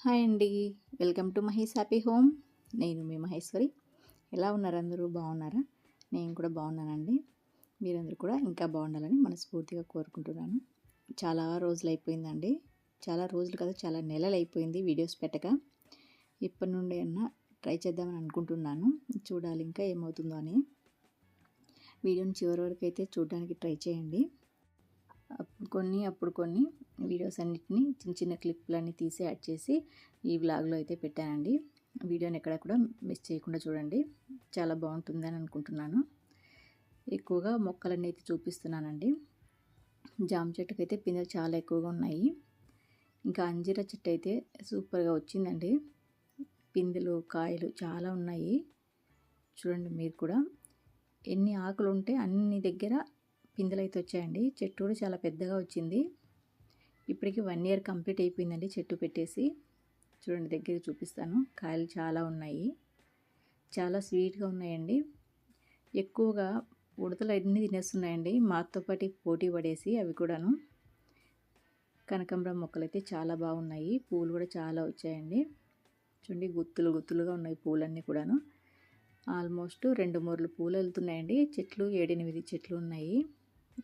Hi అండి. Welcome to Mahesh happy home. నేను మీ మహేశ్వరి. ఎలా ఉన్నారు అందరూ? బాగున్నారా? నేను కూడా బాగున్నానండి. మీరందరూ కూడా ఇంకా బాగుండాలని మనస్ఫూర్తిగా కోరుకుంటున్నాను. చాలా రోజులు అయిపోయిందండి. చాలా రోజులు కదా, చాలా నెలలు అయిపోయింది వీడియోస్ పెట్టక. ఇప్పటి నుండి అన్నా ట్రై చేద్దామని అనుకుంటున్నాను. చూడాలి ఇంకా ఏమవుతుందో అని. వీడియోని చివరి వరకు అయితే చూడడానికి ట్రై చేయండి. అప్పుడు కొన్ని వీడియోస్ అన్నిటిని చిన్న చిన్న క్లిప్లన్నీ తీసి యాడ్ చేసి ఈ వ్లాగ్లో అయితే పెట్టానండి. వీడియోని ఎక్కడ కూడా మిస్ చేయకుండా చూడండి. చాలా బాగుంటుందని అనుకుంటున్నాను. ఎక్కువగా మొక్కలన్నీ అయితే చూపిస్తున్నానండి. జామ చెట్టుకు అయితే పిందెలు చాలా ఎక్కువగా ఉన్నాయి. ఇంకా అంజీర చెట్టు అయితే సూపర్గా వచ్చిందండి. పిందెలు కాయలు చాలా ఉన్నాయి. చూడండి మీరు కూడా. ఎన్ని ఆకులు ఉంటే అన్ని దగ్గర పిందెలు అయితే వచ్చాయండి. చెట్టు కూడా చాలా పెద్దగా వచ్చింది. ఇప్పటికి 1 year కంప్లీట్ అయిపోయిందండి చెట్టు పెట్టేసి. చూడండి దగ్గరికి చూపిస్తాను. కాయలు చాలా ఉన్నాయి. చాలా స్వీట్గా ఉన్నాయండి. ఎక్కువగా ఉడతలు అన్నీ తినేస్తున్నాయండి. మాతో పాటు పోటీ పడేసి అవి కూడాను. కనకాంబరం మొక్కలు అయితే చాలా బాగున్నాయి. పూలు కూడా చాలా వచ్చాయండి. చూడండి గుత్తులు గుత్తులుగా ఉన్నాయి పూలన్నీ కూడాను. ఆల్మోస్ట్ 2 మూరలు పూలు వెళ్తున్నాయండి. చెట్లు 7-8 చెట్లు ఉన్నాయి.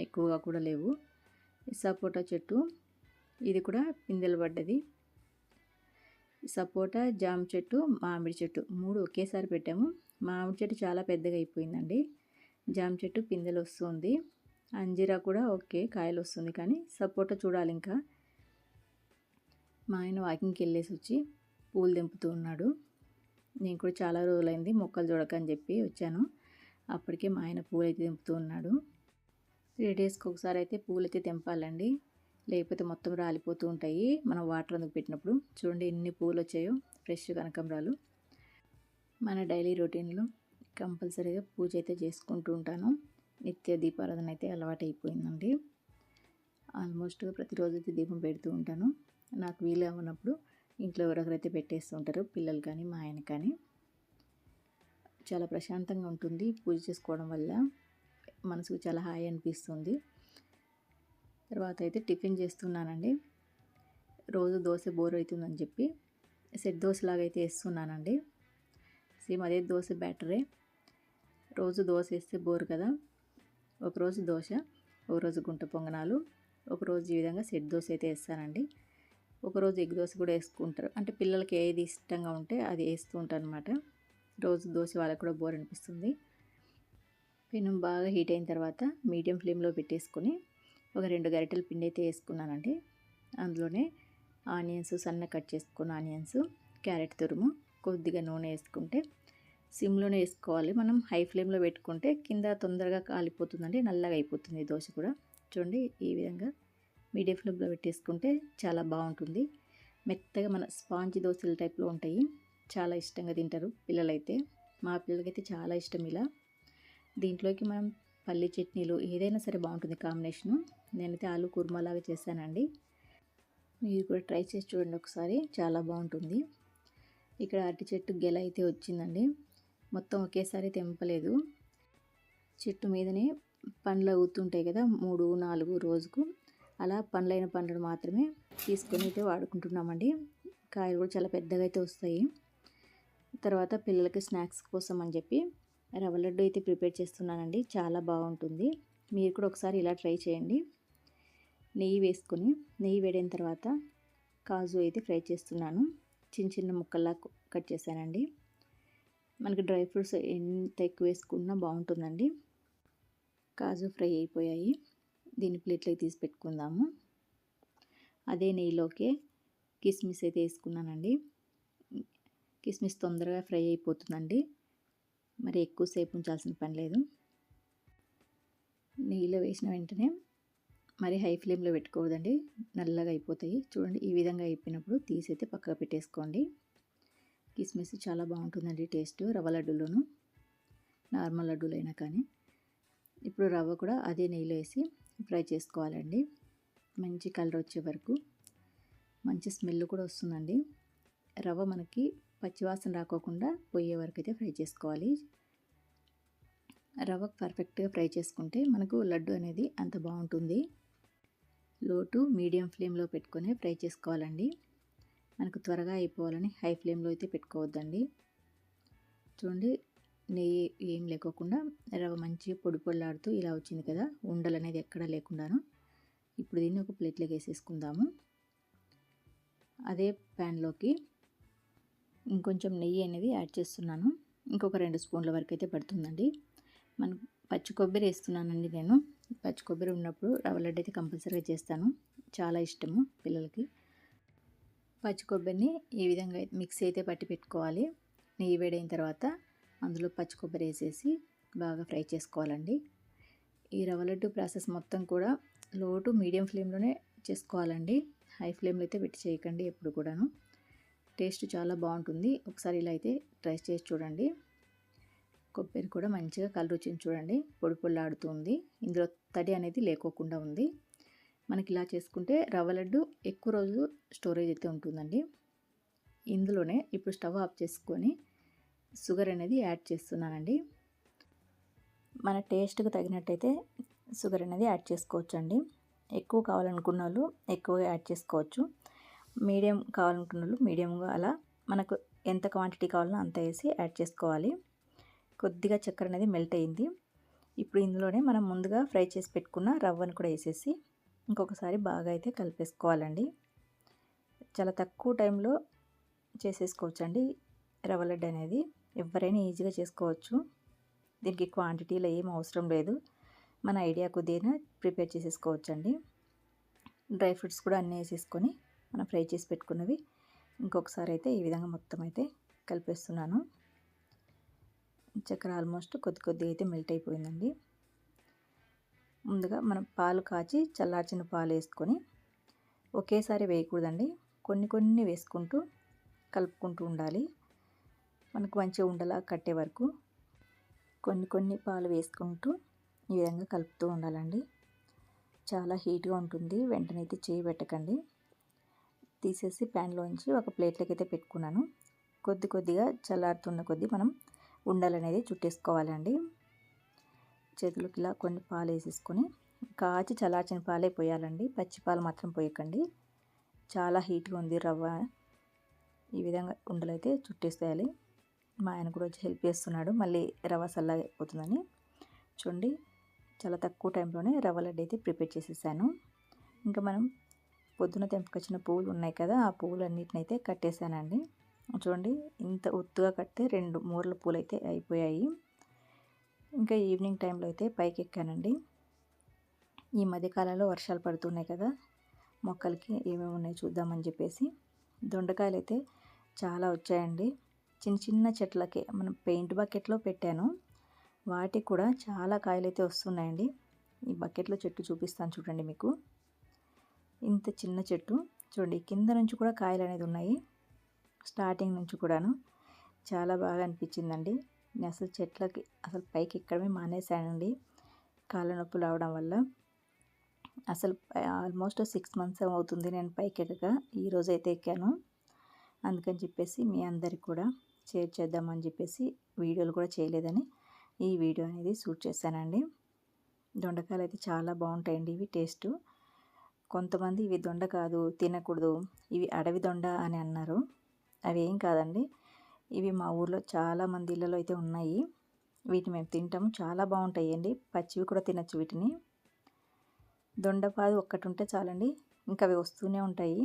ఎక్కువగా కూడా లేవు. సపోటా చెట్టు ఇది కూడా పిందెలు పడ్డది. సపోటా, జామ చెట్టు, మామిడి చెట్టు 3 ఒకేసారి పెట్టాము. మామిడి చెట్టు చాలా పెద్దగా అయిపోయిందండి. జామ చెట్టు పిందెలు వస్తుంది. అంజీరా కూడా ఓకే కాయలు వస్తుంది, కానీ సపోటా చూడాలి ఇంకా. మా ఆయన వాకింగ్కి వెళ్ళేసి వచ్చి పూలు తెంపుతూ ఉన్నాడు. నేను కూడా చాలా రోజులైంది మొక్కలు చూడకని చెప్పి వచ్చాను. అప్పటికే మా ఆయన పూలు అయితే తెంపుతూ ఉన్నాడు. 3 daysకి ఒకసారి అయితే పూలు అయితే తెంపాలండి. లేకపోతే మొత్తం రాలిపోతూ ఉంటాయి మనం వాటర్ అందుకు పెట్టినప్పుడు. చూడండి ఎన్ని పూలు వచ్చాయో, ఫ్రెష్ కనకాంబరాలు. మన డైలీ రొటీన్లో కంపల్సరీగా పూజ అయితే చేసుకుంటూ ఉంటాను. నిత్య దీపారాధన అయితే అలవాటు అయిపోయిందండి. ఆల్మోస్ట్ ప్రతిరోజు అయితే దీపం పెడుతూ ఉంటాను. నాకు వీలు అవ్వనప్పుడు ఇంట్లో ఎవరెవరైతే పెట్టేస్తూ ఉంటారో, పిల్లలు కానీ మా ఆయన కానీ. చాలా ప్రశాంతంగా ఉంటుంది పూజ చేసుకోవడం వల్ల. మనసుకు చాలా హాయి అనిపిస్తుంది. తర్వాత అయితే టిఫిన్ చేస్తున్నానండి. రోజు దోశ బోర్ అవుతుందని చెప్పి సెట్ దోశలాగా అయితే వేస్తున్నానండి. సేమ్ అదే దోశ బ్యాటరే. రోజు దోశ వేస్తే బోర్ కదా. ఒకరోజు దోశ, ఒకరోజు గుంట పొంగనాలు, ఒకరోజు ఈ విధంగా సెట్ దోశ అయితే వేస్తానండి. ఒకరోజు ఎగ్ దోశ కూడా వేసుకుంటారు. అంటే పిల్లలకి ఏది ఇష్టంగా ఉంటే అది వేస్తూ ఉంటాను అనమాట. రోజు దోశ వాళ్ళకి కూడా బోర్ అనిపిస్తుంది. పెనం బాగా హీట్ అయిన తర్వాత మీడియం ఫ్లేమ్లో పెట్టేసుకొని ఒక 2 గరిటెల పిండి అయితే వేసుకున్నానండి. అందులోనే ఆనియన్స్, సన్న కట్ చేసుకున్న ఆనియన్స్, క్యారెట్ తురుము, కొద్దిగా నూనె వేసుకుంటే సిమ్లోనే వేసుకోవాలి. మనం హై ఫ్లేమ్లో పెట్టుకుంటే కింద తొందరగా కాలిపోతుందండి, నల్లగా అయిపోతుంది దోశ కూడా. చూడండి ఈ విధంగా మీడియం ఫ్లేమ్లో పెట్టేసుకుంటే చాలా బాగుంటుంది. మెత్తగా మన స్పాంజ్ దోశల టైప్లో ఉంటాయి. చాలా ఇష్టంగా తింటారు పిల్లలైతే. మా పిల్లలకైతే చాలా ఇష్టం ఇలా. దీంట్లోకి మనం పల్లి చట్నీలు ఏదైనా సరే బాగుంటుంది కాంబినేషను. నేనైతే ఆలు కుర్మా లాగా చేశానండి. మీరు కూడా ట్రై చేసి చూడండి ఒకసారి, చాలా బాగుంటుంది. ఇక్కడ అరటి చెట్టు గెల అయితే వచ్చిందండి. మొత్తం ఒకేసారి తెంపలేదు. చెట్టు మీదనే పండ్లు అవుతుంటాయి కదా, 3-4 రోజుకు. అలా పండ్లైన పండ్లను మాత్రమే తీసుకొని అయితే వాడుకుంటున్నామండి. కాయలు కూడా చాలా పెద్దగా అయితే వస్తాయి. తర్వాత పిల్లలకి స్నాక్స్ కోసం అని చెప్పి రవ్వ లడ్డు అయితే ప్రిపేర్ చేస్తున్నానండి. చాలా బాగుంటుంది. మీరు కూడా ఒకసారి ఇలా ట్రై చేయండి. నెయ్యి వేసుకొని, నెయ్యి వేడిన తర్వాత కాజు అయితే ఫ్రై చేస్తున్నాను. చిన్న చిన్న ముక్కల్లా కట్ చేశానండి. మనకి డ్రై ఫ్రూట్స్ ఎంత ఎక్కువ వేసుకున్నా బాగుంటుందండి. కాజు ఫ్రై అయిపోయాయి. దీన్ని ప్లేట్లోకి తీసి పెట్టుకుందాము. అదే నెయ్యిలోకి కిస్మిస్ అయితే వేసుకున్నానండి. కిస్మిస్ తొందరగా ఫ్రై అయిపోతుందండి, మరి ఎక్కువసేపు ఉంచాల్సిన పని లేదు. నెయ్యిలో వేసిన వెంటనే మరి హై ఫ్లేమ్లో పెట్టుకోవద్దండి, నల్లగా అయిపోతాయి. చూడండి ఈ విధంగా అయిపోయినప్పుడు తీసైతే పక్కకు పెట్టేసుకోండి. కిస్మిస్ చాలా బాగుంటుందండి టేస్ట్, రవ్వ లడ్డూలోను, నార్మల్ లడ్డూలైనా కానీ. ఇప్పుడు రవ్వ కూడా అదే నెయ్యిలో వేసి ఫ్రై చేసుకోవాలండి. మంచి కలర్ వచ్చే వరకు. మంచి స్మెల్ కూడా వస్తుందండి. రవ్వ మనకి పచ్చివాసన రాకోకుండా పోయే వరకు అయితే ఫ్రై చేసుకోవాలి. రవ్వ పర్ఫెక్ట్గా ఫ్రై చేసుకుంటే మనకు లడ్డు అనేది అంత బాగుంటుంది. లో టు మీడియం ఫ్లేమ్లో పెట్టుకొని ఫ్రై చేసుకోవాలండి. మనకు త్వరగా అయిపోవాలని హై ఫ్లేమ్లో అయితే పెట్టుకోవద్దండి. చూడండి, నెయ్యి ఏం లేకోకుండా రవ్వ మంచిగా పొడి పొడిలాడుతూ ఇలా వచ్చింది కదా, ఉండలు అనేది ఎక్కడా లేకుండాను. ఇప్పుడు దీన్ని ఒక ప్లేట్లోకి వేసేసుకుందాము. అదే ప్యాన్లోకి ఇంకొంచెం నెయ్యి అనేది యాడ్ చేస్తున్నాను. ఇంకొక 2 స్పూన్ల వరకు అయితే పడుతుందండి. మనం పచ్చి కొబ్బరి వేస్తున్నానండి నేను. పచ్చి కొబ్బరి ఉన్నప్పుడు రవ్వ లడ్డు అయితే కంపల్సరీగా చేస్తాను. చాలా ఇష్టము పిల్లలకి. పచ్చి కొబ్బరిని ఈ విధంగా మిక్సీ అయితే పట్టి పెట్టుకోవాలి. నెయ్యి వేడైన తర్వాత అందులో పచ్చి కొబ్బరి వేసేసి బాగా ఫ్రై చేసుకోవాలండి. ఈ రవ్వ లడ్డు ప్రాసెస్ మొత్తం కూడా లో టు మీడియం ఫ్లేమ్లోనే చేసుకోవాలండి. హై ఫ్లేమ్లో అయితే పెట్టి చేయకండి ఎప్పుడు కూడాను. టేస్ట్ చాలా బాగుంటుంది. ఒకసారి ఇలా అయితే ట్రై చేసి చూడండి. కొబ్బరి కూడా మంచిగా కలర్ వచ్చింది చూడండి, పొడి పొడిలాడుతుంది. ఇందులో తడి అనేది లేకోకుండా ఉంది. మనకి ఇలా చేసుకుంటే రవ్వ లడ్డు ఎక్కువ రోజు స్టోరేజ్ అయితే ఉంటుందండి. ఇందులోనే ఇప్పుడు స్టవ్ ఆఫ్ చేసుకొని షుగర్ అనేది యాడ్ చేస్తున్నానండి. మన టేస్ట్కి తగినట్టయితే షుగర్ అనేది యాడ్ చేసుకోవచ్చండి. ఎక్కువ కావాలనుకున్న వాళ్ళు ఎక్కువగా యాడ్ చేసుకోవచ్చు. మీడియం కావాలనుకున్న వాళ్ళు మీడియంగా, అలా మనకు ఎంత క్వాంటిటీ కావాలో అంత వేసి యాడ్ చేసుకోవాలి. కొద్దిగా చక్కెర అనేది మెల్ట్ అయింది. ఇప్పుడు ఇందులోనే మనం ముందుగా ఫ్రై చేసి పెట్టుకున్న రవ్వను కూడా వేసేసి ఇంకొకసారి బాగా అయితే కలిపేసుకోవాలండి. చాలా తక్కువ టైంలో చేసేసుకోవచ్చండి రవ్వ లడ్డు అనేది. ఎవరైనా ఈజీగా చేసుకోవచ్చు. దీనికి క్వాంటిటీలో ఏం అవసరం లేదు. మన ఐడియా కొద్దిగా ప్రిపేర్ చేసేసుకోవచ్చండి. డ్రై ఫ్రూట్స్ కూడా అన్నీ వేసేసుకొని మనం ఫ్రై చేసి పెట్టుకున్నవి ఇంకొకసారి అయితే ఈ విధంగా మొత్తం అయితే కలిపేస్తున్నాను. చక్కెర ఆల్మోస్ట్ కొద్దిగా అయితే మెల్ట్ అయిపోయిందండి. ముందుగా మనం పాలు కాచి చల్లార్చిన పాలు వేసుకొని ఒకేసారి వేయకూడదండి. కొన్ని వేసుకుంటూ కలుపుకుంటూ ఉండాలి. మనకు మంచిగా ఉండలా కట్టే వరకు కొన్ని పాలు వేసుకుంటూ ఈ విధంగా కలుపుతూ ఉండాలండి. చాలా హీట్గా ఉంటుంది. వెంటనే అయితే చేయి పెట్టకండి. తీసేసి ప్యాన్లోంచి ఒక ప్లేట్లోకి అయితే పెట్టుకున్నాను. కొద్దిగా చల్లారుతున్న కొద్దీ మనం ఉండలు అనేది చుట్టేసుకోవాలండి. చేతులకి ఇలా కొన్ని పాలు వేసేసుకొని కాచి చల్లార్చిన పాలే పోయాలండి. పచ్చి పాలు మాత్రం పోయకండి. చాలా హీట్గా ఉంది రవ్వ. ఈ విధంగా ఉండలు అయితే చుట్టేసేయాలి. మా ఆయన కూడా వచ్చి హెల్ప్ చేస్తున్నాడు, మళ్ళీ రవ్వ చల్లగైపోతుందని. చూడండి, చాలా తక్కువ టైంలోనే రవ్వ లడ్డు అయితే ప్రిపేర్ చేసేసాను. ఇంకా మనం పొద్దున తెంపుకొచ్చిన పువ్వులు ఉన్నాయి కదా, ఆ పువ్వులన్నిటిని అయితే కట్టేశానండి. చూడండి, ఇంత ఒత్తుగా కడితే 2 మూరల పూలు అయితే అయిపోయాయి. ఇంకా ఈవినింగ్ టైంలో అయితే పైకి ఎక్కానండి. ఈ మధ్యకాలంలో వర్షాలు పడుతున్నాయి కదా, మొక్కలకి ఏమేమి ఉన్నాయో చూద్దామని చెప్పేసి దొండకాయలు అయితే చాలా వచ్చాయండి. చిన్న చెట్లకి మనం పెయింట్ బకెట్లో పెట్టాను. వాటికి కూడా చాలా కాయలు అయితే వస్తున్నాయండి. ఈ బకెట్లో చెట్టు చూపిస్తాను చూడండి మీకు. ఇంత చిన్న చెట్టు చూడండి, కింద నుంచి కూడా కాయలు అనేది ఉన్నాయి. స్టార్టింగ్ నుంచి కూడాను చాలా బాగా అనిపించిందండి. నేను అసలు చెట్లకి పైకి ఎక్కడమే మానేశానండి కాళ్ళ నొప్పులు రావడం వల్ల. అసలు ఆల్మోస్ట్ 6 మంత్స్ అవుతుంది నేను పైకి ఎక్కక. ఈరోజు అయితే ఎక్కాను. అందుకని చెప్పేసి మీ అందరికి కూడా షేర్ చేద్దామని చెప్పేసి వీడియోలు కూడా చేయలేదని ఈ వీడియో అనేది షూట్ చేశానండి. దొండకాయలు అయితే చాలా బాగుంటాయండి ఇవి టేస్ట్. కొంతమంది ఇవి దొండ కాదు, తినకూడదు, ఇవి అడవి దొండ అని అన్నారు. అవి ఏం కాదండి, ఇవి మా ఊర్లో చాలామంది ఇళ్ళలో అయితే ఉన్నాయి. వీటిని మేము తింటాము, చాలా బాగుంటాయండి. పచ్చివి కూడా తినచ్చు వీటిని. దొండపాదు ఒక్కటి ఉంటే చాలండి, ఇంకా అవి వస్తూనే ఉంటాయి.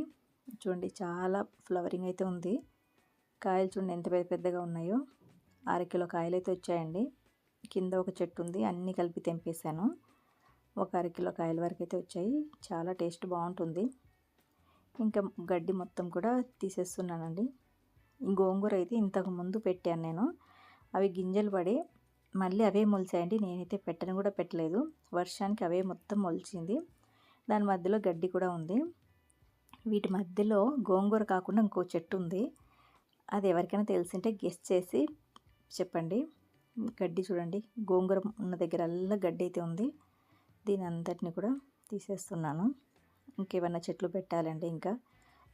చూడండి, చాలా ఫ్లవరింగ్ అయితే ఉంది. కాయలు చూడండి ఎంత పెద్దగా ఉన్నాయో. 1/2 కిలో కాయలు అయితే వచ్చాయండి. కింద ఒక చెట్టు ఉంది, అన్నీ కలిపి తెంపేశాను. ఒక 1/2 కిలో కాయల వరకు అయితే వచ్చాయి. చాలా టేస్ట్ బాగుంటుంది. ఇంకా గడ్డి మొత్తం కూడా తీసేస్తున్నానండి. గోంగూర అయితే ఇంతకు ముందు పెట్టాను నేను. అవి గింజలు పడి మళ్ళీ అవే మొలిచాయండి. నేనైతే పెట్టను కూడా పెట్టలేదు. వర్షానికి అవే మొత్తం మొలిచింది. దాని మధ్యలో గడ్డి కూడా ఉంది. వీటి మధ్యలో గోంగూర కాకుండా ఇంకో చెట్టు ఉంది. అది ఎవరికైనా తెలిసింటే గెస్ చేసి చెప్పండి. గడ్డి చూడండి, గోంగూర ఉన్న దగ్గరల్లా గడ్డి అయితే ఉంది. దీని అంతటిని కూడా తీసేస్తున్నాను. ఇంకేమన్నా చెట్లు పెట్టాలండి, ఇంకా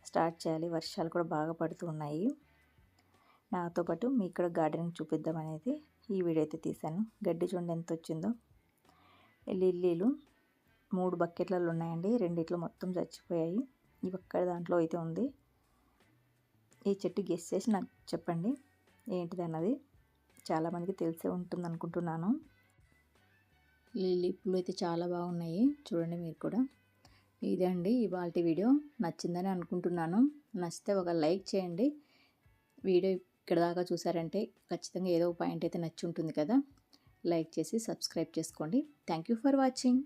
స్టార్ట్ చేయాలి. వర్షాలు కూడా బాగా పడుతూ ఉన్నాయి. నాతో పాటు మీ ఇక్కడ గార్డెనింగ్ చూపిద్దాం అనేది ఈ వీడియో అయితే తీశాను. గడ్డి చూడండి ఎంత వచ్చిందో. లిల్లీలు 3 బకెట్లలో ఉన్నాయండి. 2 మొత్తం చచ్చిపోయాయి. ఇవి ఒక్కడ దాంట్లో అయితే ఉంది. ఈ చెట్టు గెస్ చేసి నాకు చెప్పండి ఏంటిది అన్నది. చాలామందికి తెలిసే ఉంటుంది అనుకుంటున్నాను. లిల్లీ పూలు అయితే చాలా బాగున్నాయి, చూడండి మీరు కూడా. ఇదే అండి ఇవాల్టి వీడియో. నచ్చిందని అనుకుంటున్నాను. నచ్చితే ఒక లైక్ చేయండి. వీడియో ఇక్కడ దాకా చూసారంటే ఖచ్చితంగా ఏదో ఒక పాయింట్ అయితే నచ్చి ఉంటుంది కదా. లైక్ చేసి సబ్స్క్రైబ్ చేసుకోండి. Thank you for watching.